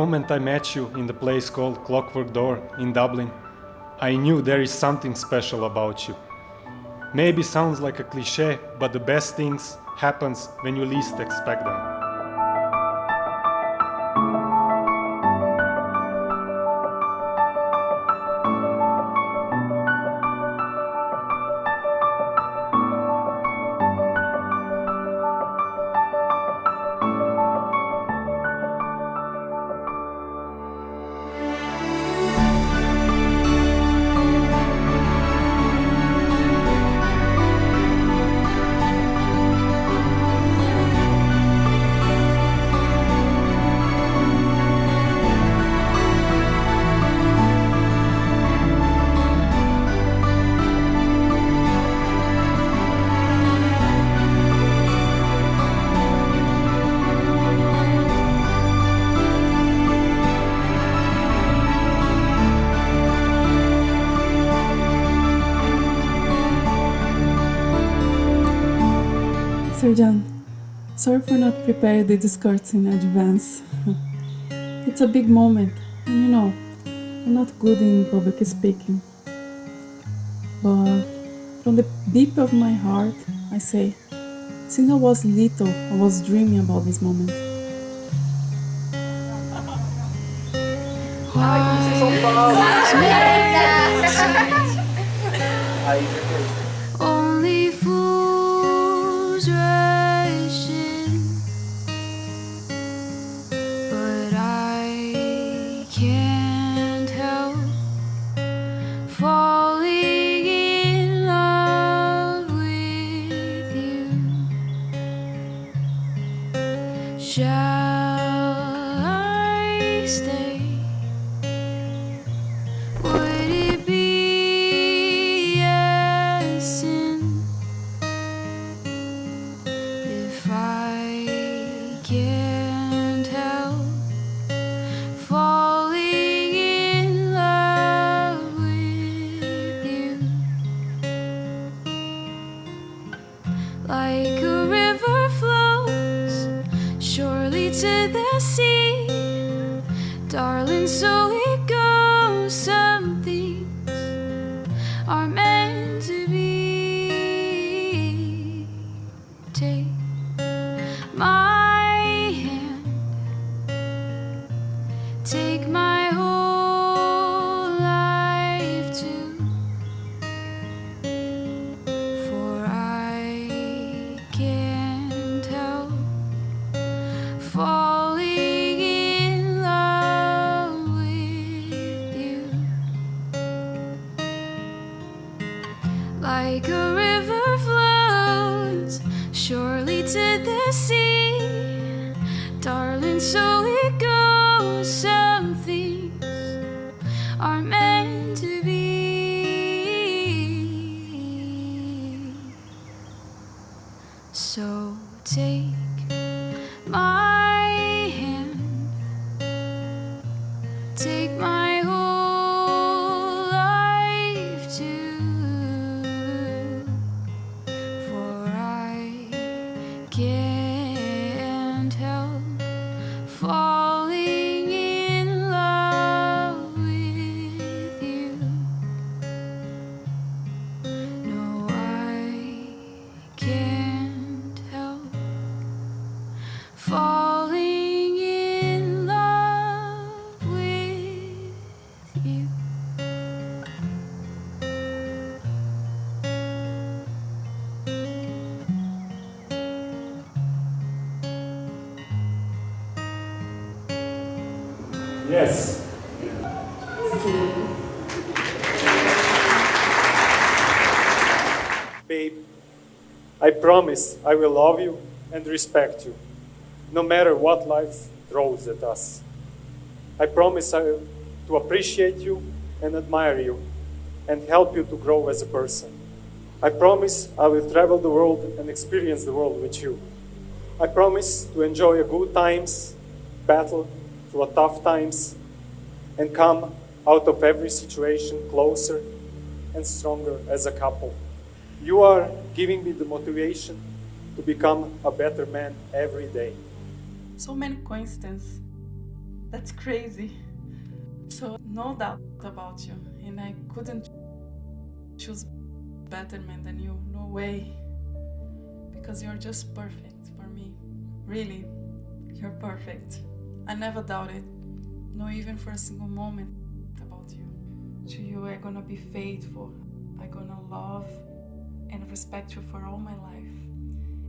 moment I met you in the place called Clockwork Door in Dublin, I knew there is something special about you. Maybe sounds like a cliché, but the best things happens when you least expect them. Sir John, sorry for not preparing the discourse in advance. It's a big moment, and you know, I'm not good in public speaking. But from the deep of my heart, I say, since I was little, I was dreaming about this moment. Only fools rush in, but I can't help falling in love with you. Shall I stay? Would it be a sin if I can't help falling in love with you? Like a river flows surely to the sea, darling, so it goes. Some things are meant to be. Take my hand, take my whole life too, for I can't help falling in love with you. Like a river flows surely to the sea, darling, so it goes. Some things are meant to be. So take my hand, take my whole life too, for I can't help falling in love with you. No, I can't help falling in love with you. Yes. Babe, I promise I will love you and respect you, no matter what life throws at us. I promise to appreciate you and admire you and help you to grow as a person. I promise I will travel the world and experience the world with you. I promise to enjoy good times, battle through tough times, and come out of every situation closer and stronger as a couple. You are giving me the motivation to become a better man every day. So many coincidences. That's crazy. So, no doubt about you, and I couldn't choose better man than you, no way. Because you're just perfect for me. Really, you're perfect. I never doubted, not even for a single moment about you. To you, I'm gonna be faithful. I'm gonna love and respect you for all my life.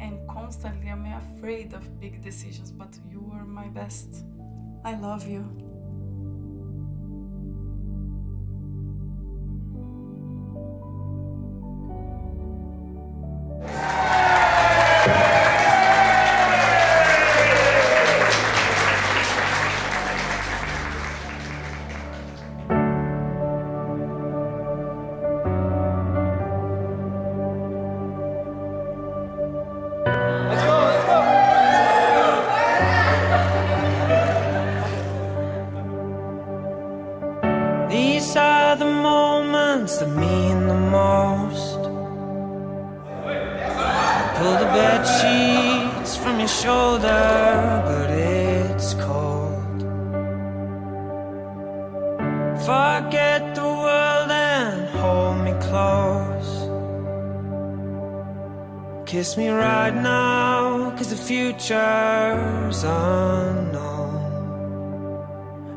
And constantly I'm afraid of big decisions, but you are my best. I love you. These are the moments that mean the most. Pull the bed sheets from your shoulder, but it's cold. Forget the world and hold me close. Kiss me right now, 'cause the future's unknown.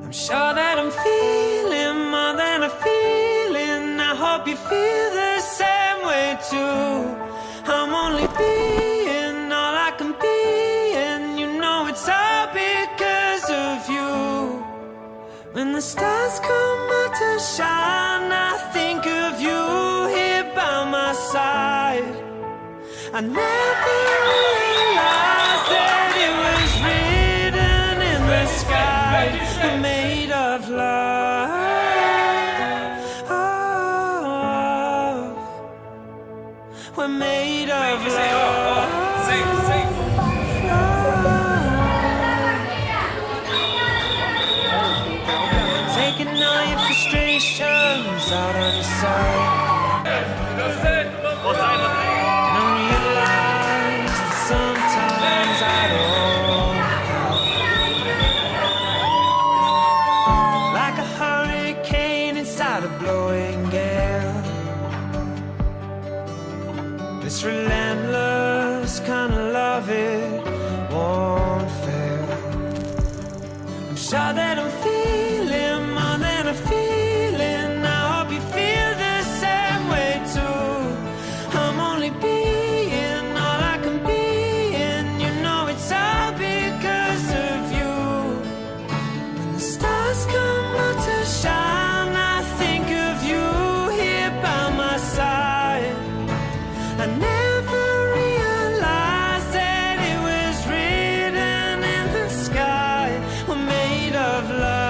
I'm sure that I'm feeling more than a feeling. I hope you feel the same way too. I'm only being all I can be, and you know it's all because of you. When the stars come out to shine, I think of you here by my side. I never realized that it was written in the sky. We're made of love. We're made of love. Taking all your frustrations out on your side. And I realize that sometimes I don't help. Like a hurricane inside a blowing gale. This relentless kind of love, it won't fail. I'm sure that I'm feeling more than a feeling. I hope you feel the same way too. I'm only being all I can be, and you know it's all because of you. When the stars come out to shine, I think of you here by my side. I never realized that it was written in the sky. We're made of love.